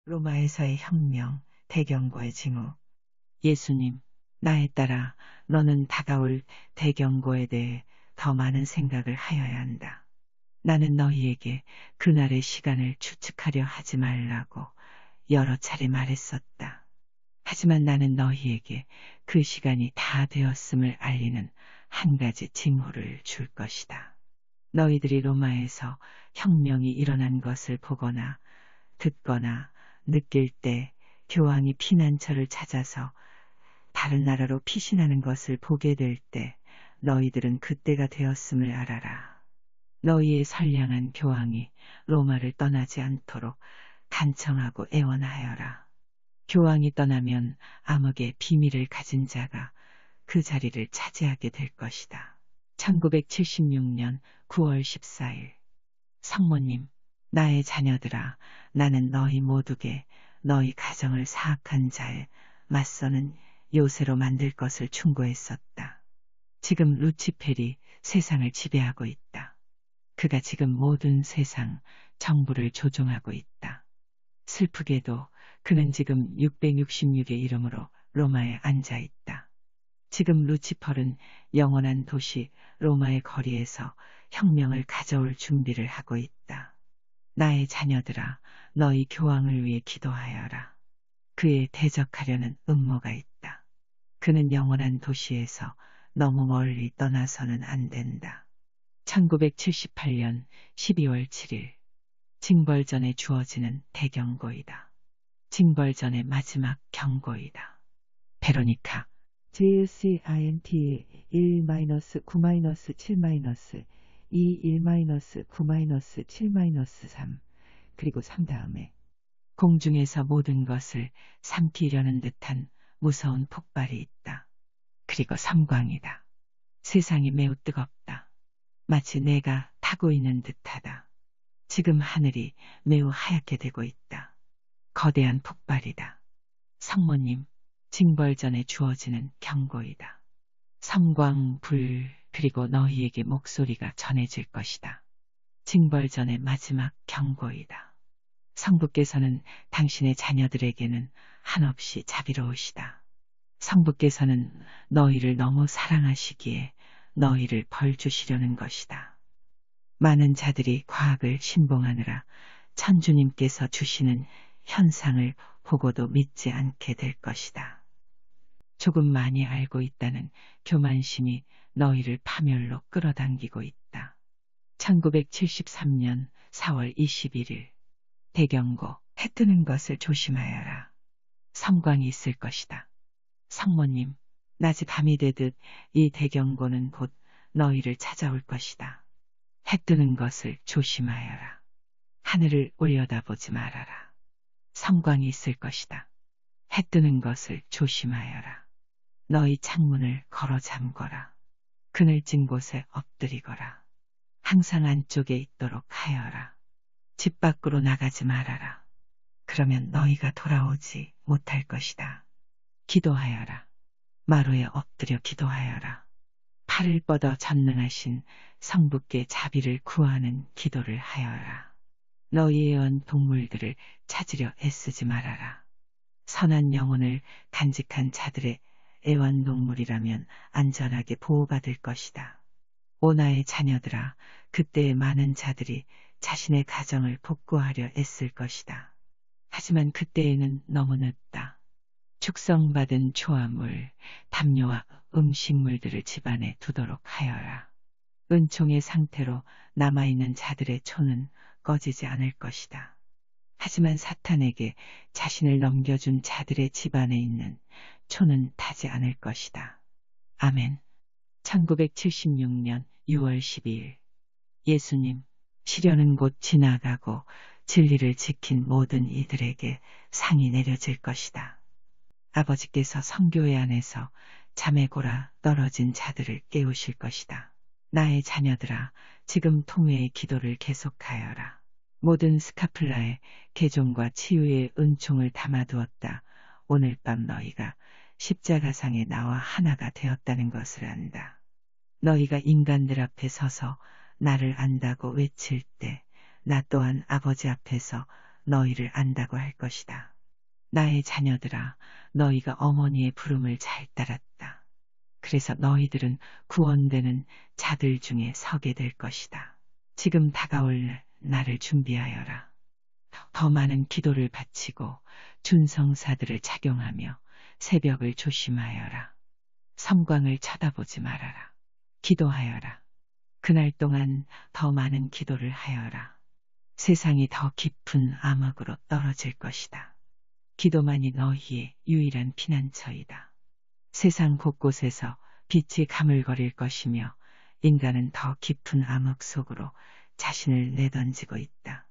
로마에서의 혁명, 대경고의 징후. 예수님, 나에 따라 너는 다가올 대경고에 대해 더 많은 생각을 하여야 한다. 나는 너희에게 그날의 시간을 추측하려 하지 말라고 여러 차례 말했었다. 하지만 나는 너희에게 그 시간이 다 되었음을 알리는 한 가지 징후를 줄 것이다. 너희들이 로마에서 혁명이 일어난 것을 보거나 듣거나 느낄 때 교황이 피난처를 찾아서 다른 나라로 피신하는 것을 보게 될 때 너희들은 그때가 되었음을 알아라. 너희의 선량한 교황이 로마를 떠나지 않도록 간청하고 애원하여라. 교황이 떠나면 암흑의 비밀을 가진 자가 그 자리를 차지하게 될 것이다. 1976년 9월 14일. 성모님, 나의 자녀들아, 나는 너희 모두게 너희 가정을 사악한 자에 맞서는 요새로 만들 것을 충고했었다. 지금 루치펠이 세상을 지배하고 있다. 그가 지금 모든 세상 정부를 조종하고 있다. 슬프게도 그는 지금 666의 이름으로 로마에 앉아 있다. 지금 루치펄은 영원한 도시 로마의 거리에서 혁명을 가져올 준비를 하고 있다. 나의 자녀들아, 너희 교황을 위해 기도하여라. 그에 대적하려는 음모가 있다. 그는 영원한 도시에서 너무 멀리 떠나서는 안 된다. 1978년 12월 7일. 징벌전에 주어지는 대경고이다. 징벌전의 마지막 경고이다. 베로니카. JSCINT 1-9-7- 21-9-7-3 그리고 3 다음에 공중에서 모든 것을 삼키려는 듯한 무서운 폭발이 있다. 그리고 삼광이다. 세상이 매우 뜨겁다. 마치 내가 타고 있는 듯하다. 지금 하늘이 매우 하얗게 되고 있다. 거대한 폭발이다. 성모님, 징벌전에 주어지는 경고이다. 섬광, 불, 그리고 너희에게 목소리가 전해질 것이다. 징벌전의 마지막 경고이다. 성부께서는 당신의 자녀들에게는 한없이 자비로우시다. 성부께서는 너희를 너무 사랑하시기에 너희를 벌 주시려는 것이다. 많은 자들이 과학을 신봉하느라 천주님께서 주시는 현상을 보고도 믿지 않게 될 것이다. 조금 많이 알고 있다는 교만심이 너희를 파멸로 끌어당기고 있다. 1973년 4월 21일. 대경고, 해 뜨는 것을 조심하여라. 섬광이 있을 것이다. 성모님, 낮이 밤이 되듯 이 대경고는 곧 너희를 찾아올 것이다. 해 뜨는 것을 조심하여라. 하늘을 올려다보지 말아라. 섬광이 있을 것이다. 해 뜨는 것을 조심하여라. 너희 창문을 걸어 잠거라. 그늘진 곳에 엎드리거라. 항상 안쪽에 있도록 하여라. 집 밖으로 나가지 말아라. 그러면 너희가 돌아오지 못할 것이다. 기도하여라. 마루에 엎드려 기도하여라. 팔을 뻗어 전능하신 성부께 자비를 구하는 기도를 하여라. 너희의 온 동물들을 찾으려 애쓰지 말아라. 선한 영혼을 간직한 자들의 애완동물이라면 안전하게 보호받을 것이다. 오 나의 자녀들아, 그때의 많은 자들이 자신의 가정을 복구하려 애쓸 것이다. 하지만 그때에는 너무 늦다. 축성받은 초화물, 담요와 음식물들을 집안에 두도록 하여라. 은총의 상태로 남아있는 자들의 초는 꺼지지 않을 것이다. 하지만 사탄에게 자신을 넘겨준 자들의 집안에 있는 초는 타지 않을 것이다. 아멘. 1976년 6월 12일. 예수님, 시련은 곧 지나가고 진리를 지킨 모든 이들에게 상이 내려질 것이다. 아버지께서 성교회 안에서 잠에 골아 떨어진 자들을 깨우실 것이다. 나의 자녀들아, 지금 통회의 기도를 계속하여라. 모든 스카플라에 개종과 치유의 은총을 담아두었다. 오늘 밤 너희가 십자가상에 나와 하나가 되었다는 것을 안다. 너희가 인간들 앞에 서서 나를 안다고 외칠 때 나 또한 아버지 앞에서 너희를 안다고 할 것이다. 나의 자녀들아, 너희가 어머니의 부름을 잘 따랐다. 그래서 너희들은 구원되는 자들 중에 서게 될 것이다. 지금 다가올 날을 준비하여라. 더 많은 기도를 바치고 준성사들을 착용하며 새벽을 조심하여라. 섬광을 쳐다보지 말아라. 기도하여라. 그날 동안 더 많은 기도를 하여라. 세상이 더 깊은 암흑으로 떨어질 것이다. 기도만이 너희의 유일한 피난처이다. 세상 곳곳에서 빛이 가물거릴 것이며 인간은 더 깊은 암흑 속으로 자신을 내던지고 있다.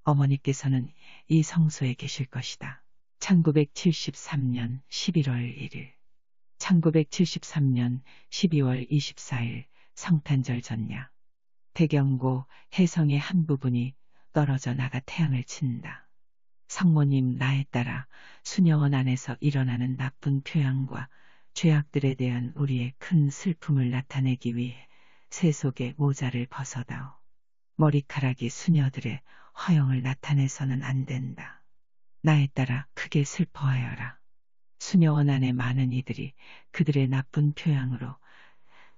어머니께서는 이 성소에 계실 것이다. 1973년 11월 1일 1973년 12월 24일 성탄절 전야. 대경고 해성의 한 부분이 떨어져 나가 태양을 친다. 성모님 나에 따라 수녀원 안에서 일어나는 나쁜 표현과 죄악들에 대한 우리의 큰 슬픔을 나타내기 위해 세속의 모자를 벗어다오. 머리카락이 수녀들의 허영을 나타내서는 안 된다. 나에 따라 크게 슬퍼하여라. 수녀원 안에 많은 이들이 그들의 나쁜 표양으로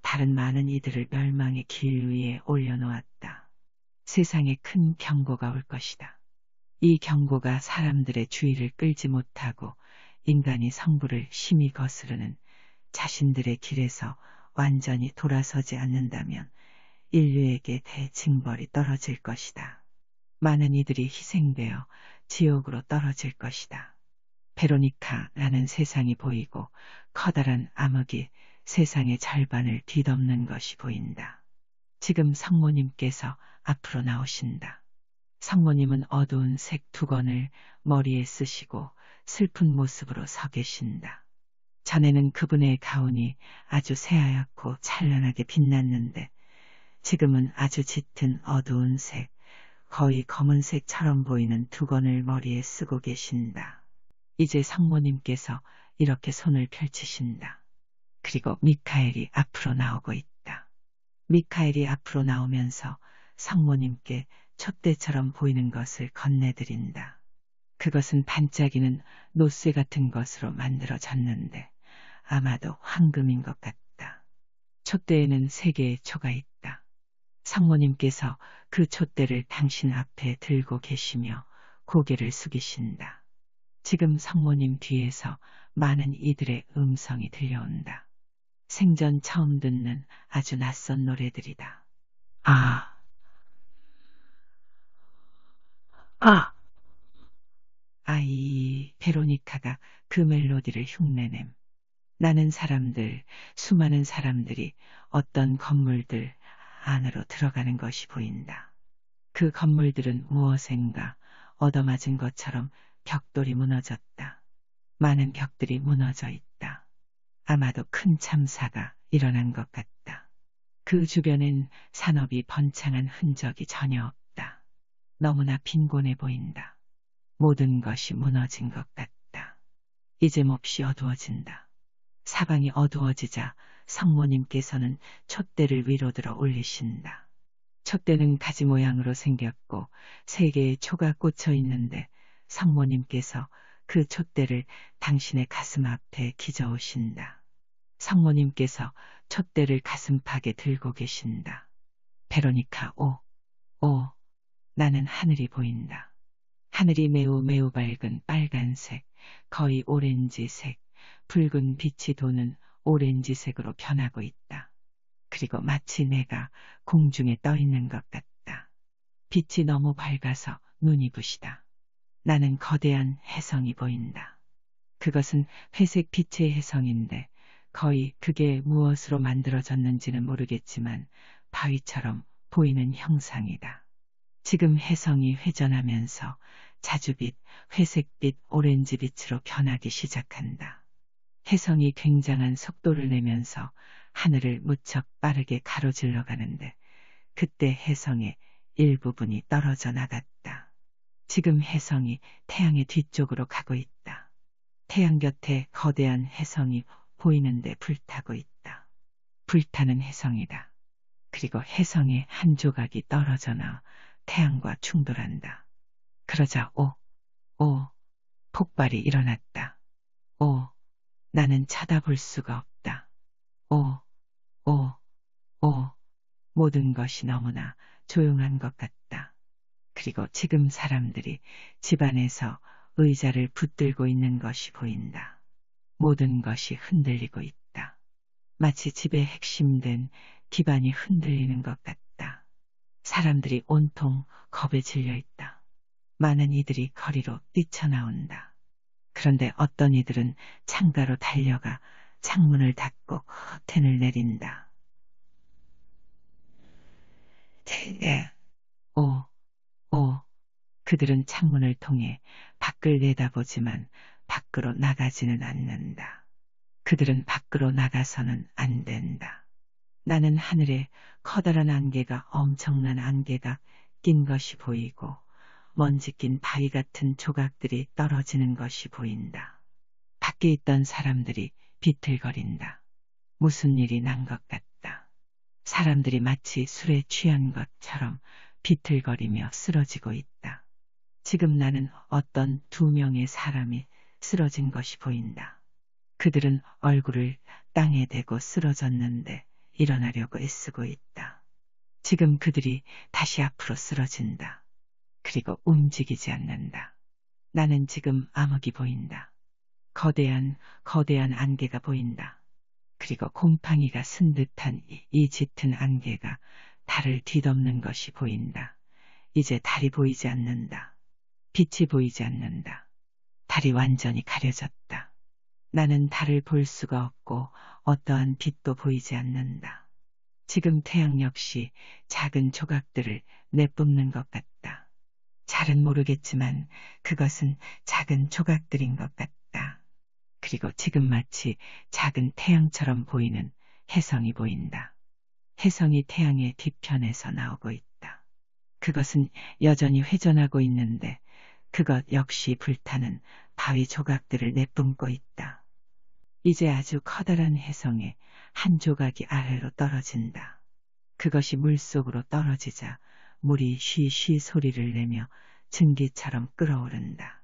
다른 많은 이들을 멸망의 길 위에 올려놓았다. 세상에 큰 경고가 올 것이다. 이 경고가 사람들의 주의를 끌지 못하고 인간이 성부를 심히 거스르는 자신들의 길에서 완전히 돌아서지 않는다면 인류에게 대징벌이 떨어질 것이다. 많은 이들이 희생되어 지옥으로 떨어질 것이다. 베로니카라는 세상이 보이고 커다란 암흑이 세상의 절반을 뒤덮는 것이 보인다. 지금 성모님께서 앞으로 나오신다. 성모님은 어두운 색 두건을 머리에 쓰시고 슬픈 모습으로 서 계신다. 전에는 그분의 가운이 아주 새하얗고 찬란하게 빛났는데 지금은 아주 짙은 어두운 색, 거의 검은색처럼 보이는 두건을 머리에 쓰고 계신다. 이제 성모님께서 이렇게 손을 펼치신다. 그리고 미카엘이 앞으로 나오고 있다. 미카엘이 앞으로 나오면서 성모님께 촛대처럼 보이는 것을 건네드린다. 그것은 반짝이는 노쇠 같은 것으로 만들어졌는데 아마도 황금인 것 같다. 촛대에는 3개의 초가 있다. 성모님께서 그 촛대를 당신 앞에 들고 계시며 고개를 숙이신다. 지금 성모님 뒤에서 많은 이들의 음성이 들려온다. 생전 처음 듣는 아주 낯선 노래들이다. 아, 아. 아이, 베로니카가 그 멜로디를 흉내냄. 나는 사람들, 수많은 사람들이 어떤 건물들 안으로 들어가는 것이 보인다. 그 건물들은 무엇인가 얻어맞은 것처럼 벽돌이 무너졌다. 많은 벽들이 무너져 있다. 아마도 큰 참사가 일어난 것 같다. 그 주변엔 산업이 번창한 흔적이 전혀 없다. 너무나 빈곤해 보인다. 모든 것이 무너진 것 같다. 이제 몹시 어두워진다. 사방이 어두워지자 성모님께서는 촛대를 위로 들어 올리신다. 촛대는 가지 모양으로 생겼고 3개의 초가 꽂혀 있는데 성모님께서 그 촛대를 당신의 가슴 앞에 기저으신다. 성모님께서 촛대를 가슴팍에 들고 계신다. 베로니카, 오, 나는 하늘이 보인다. 하늘이 매우 매우 밝은 빨간색, 거의 오렌지색, 붉은 빛이 도는 오렌지색으로 변하고 있다. 그리고 마치 내가 공중에 떠 있는 것 같다. 빛이 너무 밝아서 눈이 부시다. 나는 거대한 혜성이 보인다. 그것은 회색 빛의 혜성인데 거의 그게 무엇으로 만들어졌는지는 모르겠지만 바위처럼 보이는 형상이다. 지금 혜성이 회전하면서 자주빛, 회색빛, 오렌지빛으로 변하기 시작한다. 혜성이 굉장한 속도를 내면서 하늘을 무척 빠르게 가로질러 가는데 그때 혜성의 일부분이 떨어져 나갔다. 지금 혜성이 태양의 뒤쪽으로 가고 있다. 태양 곁에 거대한 혜성이 보이는데 불타고 있다. 불타는 혜성이다. 그리고 혜성의 한 조각이 떨어져 나와 태양과 충돌한다. 그러자 폭발이 일어났다. 나는 쳐다볼 수가 없다. 오, 오, 오, 모든 것이 너무나 조용한 것 같다. 그리고 지금 사람들이 집안에서 의자를 붙들고 있는 것이 보인다. 모든 것이 흔들리고 있다. 마치 집의 핵심된 기반이 흔들리는 것 같다. 사람들이 온통 겁에 질려 있다. 많은 이들이 거리로 뛰쳐나온다. 그런데 어떤 이들은 창가로 달려가 창문을 닫고 커튼을 내린다. 오, 오, 그들은 창문을 통해 밖을 내다보지만 밖으로 나가지는 않는다. 그들은 밖으로 나가서는 안 된다. 나는 하늘에 커다란 안개가 엄청난 안개가 낀 것이 보이고 먼지 낀 바위 같은 조각들이 떨어지는 것이 보인다. 밖에 있던 사람들이 비틀거린다. 무슨 일이 난 것 같다. 사람들이 마치 술에 취한 것처럼 비틀거리며 쓰러지고 있다. 지금 나는 어떤 2명의 사람이 쓰러진 것이 보인다. 그들은 얼굴을 땅에 대고 쓰러졌는데 일어나려고 애쓰고 있다. 지금 그들이 다시 앞으로 쓰러진다. 그리고 움직이지 않는다. 나는 지금 암흑이 보인다. 거대한 안개가 보인다. 그리고 곰팡이가 쓴 듯한 이 짙은 안개가 달을 뒤덮는 것이 보인다. 이제 달이 보이지 않는다. 빛이 보이지 않는다. 달이 완전히 가려졌다. 나는 달을 볼 수가 없고 어떠한 빛도 보이지 않는다. 지금 태양 역시 작은 조각들을 내뿜는 것 같다. 잘은 모르겠지만 그것은 작은 조각들인 것 같다. 그리고 지금 마치 작은 태양처럼 보이는 혜성이 보인다. 혜성이 태양의 뒤편에서 나오고 있다. 그것은 여전히 회전하고 있는데 그것 역시 불타는 바위 조각들을 내뿜고 있다. 이제 아주 커다란 혜성의 한 조각이 아래로 떨어진다. 그것이 물속으로 떨어지자 물이 쉬쉬 소리를 내며 증기처럼 끓어오른다.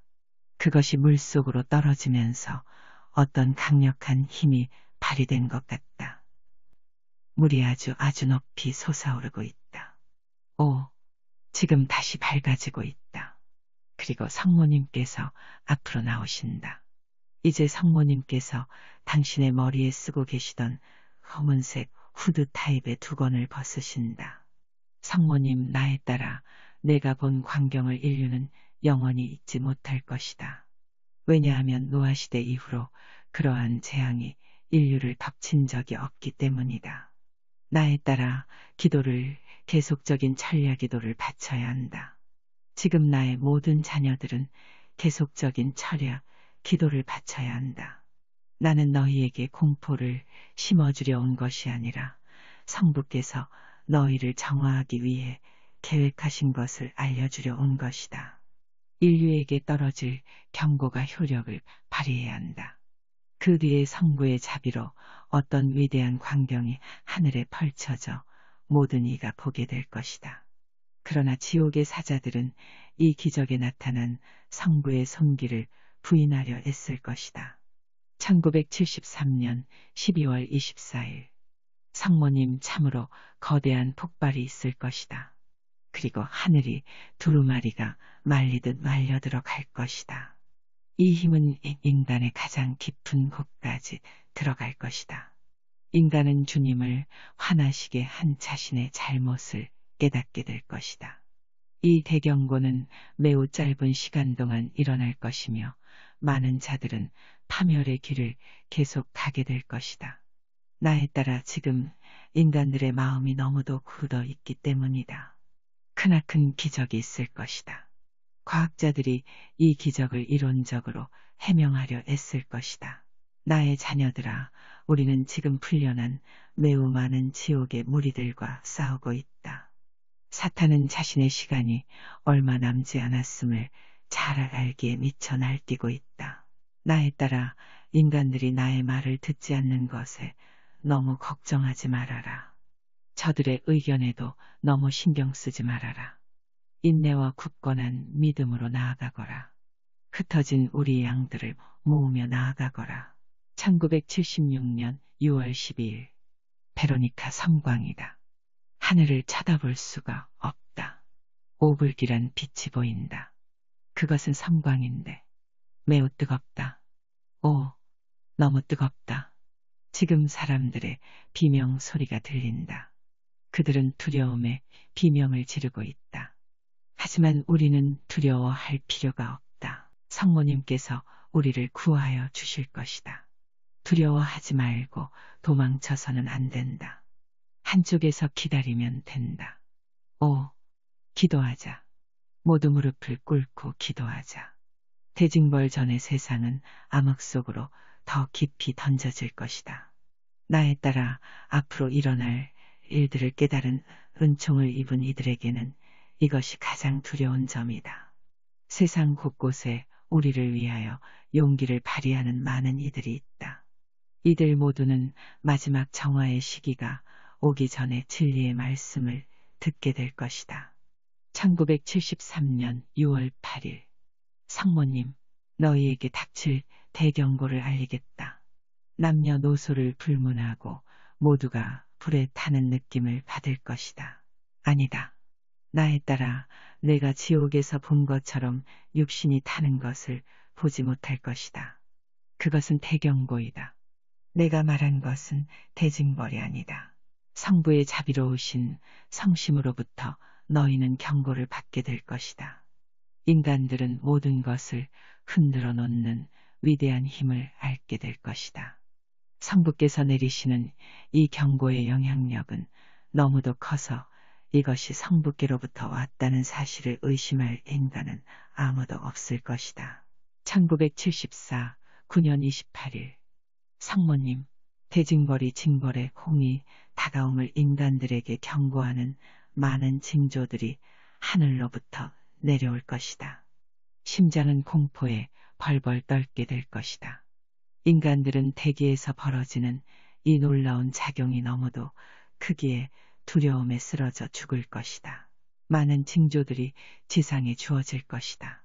그것이 물속으로 떨어지면서 어떤 강력한 힘이 발휘된 것 같다. 물이 아주 높이 솟아오르고 있다. 지금 다시 밝아지고 있다. 그리고 성모님께서 앞으로 나오신다. 이제 성모님께서 당신의 머리에 쓰고 계시던 검은색 후드 타입의 두건을 벗으신다. 성모님, 나에 따라 내가 본 광경을 인류는 영원히 잊지 못할 것이다. 왜냐하면 노아시대 이후로 그러한 재앙이 인류를 덮친 적이 없기 때문이다. 나에 따라 계속적인 천리아 기도를 바쳐야 한다. 지금 나의 모든 자녀들은 계속적인 철야, 기도를 바쳐야 한다. 나는 너희에게 공포를 심어주려 온 것이 아니라 성부께서 너희를 정화하기 위해 계획하신 것을 알려주려 온 것이다. 인류에게 떨어질 경고가 효력을 발휘해야 한다. 그 뒤에 성부의 자비로 어떤 위대한 광경이 하늘에 펼쳐져 모든 이가 보게 될 것이다. 그러나 지옥의 사자들은 이 기적에 나타난 성부의 손길을 부인하려 애쓸 것이다. 1973년 12월 24일 성모님, 참으로 거대한 폭발이 있을 것이다. 그리고 하늘이 두루마리가 말리듯 말려들어 갈 것이다. 이 힘은 인간의 가장 깊은 곳까지 들어갈 것이다. 인간은 주님을 화나시게 한 자신의 잘못을 깨닫게 될 것이다. 이 대경고는 매우 짧은 시간 동안 일어날 것이며 많은 자들은 파멸의 길을 계속 가게 될 것이다. 나에 따라 지금 인간들의 마음이 너무도 굳어 있기 때문이다. 크나큰 기적이 있을 것이다. 과학자들이 이 기적을 이론적으로 해명하려 애쓸 것이다. 나의 자녀들아, 우리는 지금 풀려난 매우 많은 지옥의 무리들과 싸우고 있다. 사탄은 자신의 시간이 얼마 남지 않았음을 잘 알기에 미쳐 날뛰고 있다. 나에 따라 인간들이 나의 말을 듣지 않는 것에 너무 걱정하지 말아라. 저들의 의견에도 너무 신경 쓰지 말아라. 인내와 굳건한 믿음으로 나아가거라. 흩어진 우리 양들을 모으며 나아가거라. 1976년 6월 12일 베로니카 섬광이다. 하늘을 쳐다볼 수가 없다. 오불길한 빛이 보인다. 그것은 섬광인데 매우 뜨겁다. 오, 너무 뜨겁다. 지금 사람들의 비명 소리가 들린다. 그들은 두려움에 비명을 지르고 있다. 하지만 우리는 두려워할 필요가 없다. 성모님께서 우리를 구하여 주실 것이다. 두려워하지 말고 도망쳐서는 안 된다. 한쪽에서 기다리면 된다. 오, 기도하자. 모두 무릎을 꿇고 기도하자. 대징벌 전의 세상은 암흑 속으로 더 깊이 던져질 것이다. 나에 따라 앞으로 일어날 일들을 깨달은 은총을 입은 이들에게는 이것이 가장 두려운 점이다. 세상 곳곳에 우리를 위하여 용기를 발휘하는 많은 이들이 있다. 이들 모두는 마지막 정화의 시기가 오기 전에 진리의 말씀을 듣게 될 것이다. 1973년 6월 8일 성모님, 너희에게 닥칠 대경고를 알리겠다. 남녀노소를 불문하고 모두가 불에 타는 느낌을 받을 것이다. 아니다. 나에 따라 내가 지옥에서 본 것처럼 육신이 타는 것을 보지 못할 것이다. 그것은 대경고이다. 내가 말한 것은 대징벌이 아니다. 성부의 자비로우신 성심으로부터 너희는 경고를 받게 될 것이다. 인간들은 모든 것을 흔들어 놓는 위대한 힘을 알게 될 것이다. 성부께서 내리시는 이 경고의 영향력은 너무도 커서 이것이 성부께로부터 왔다는 사실을 의심할 인간은 아무도 없을 것이다. 1974, 9년 28일 성모님, 대징벌이 징벌의 홍이 다가옴을 인간들에게 경고하는 많은 징조들이 하늘로부터 내려올 것이다. 심장은 공포에 벌벌 떨게 될 것이다. 인간들은 대기에서 벌어지는 이 놀라운 작용이 너무도 크기에 두려움에 쓰러져 죽을 것이다. 많은 징조들이 지상에 주어질 것이다.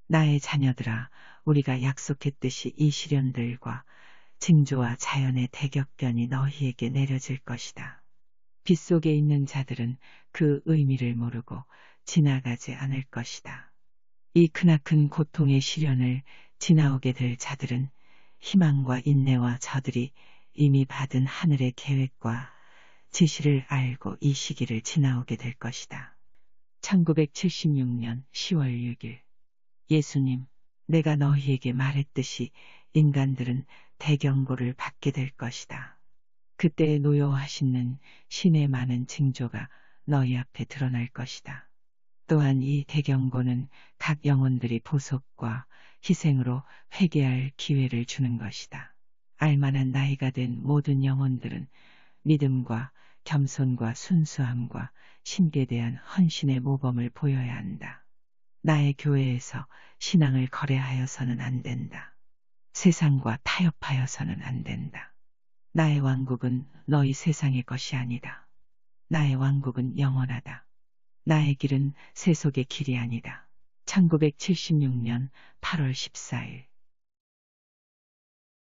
나의 자녀들아, 우리가 약속했듯이 이 시련들과 징조와 자연의 대격변이 너희에게 내려질 것이다. 빗속에 있는 자들은 그 의미를 모르고 지나가지 않을 것이다. 이 크나큰 고통의 시련을 지나오게 될 자들은 희망과 인내와 저들이 이미 받은 하늘의 계획과 지시를 알고 이 시기를 지나오게 될 것이다. 1976년 10월 6일 예수님, 내가 너희에게 말했듯이 인간들은 대경고를 받게 될 것이다. 그때 노여워하시는 신의 많은 징조가 너희 앞에 드러날 것이다. 또한 이 대경고는 각 영혼들이 보석과 희생으로 회개할 기회를 주는 것이다. 알만한 나이가 된 모든 영혼들은 믿음과 겸손과 순수함과 신께 대한 헌신의 모범을 보여야 한다. 나의 교회에서 신앙을 거래하여서는 안 된다. 세상과 타협하여서는 안 된다. 나의 왕국은 너희 세상의 것이 아니다. 나의 왕국은 영원하다. 나의 길은 세속의 길이 아니다. 1976년 8월 14일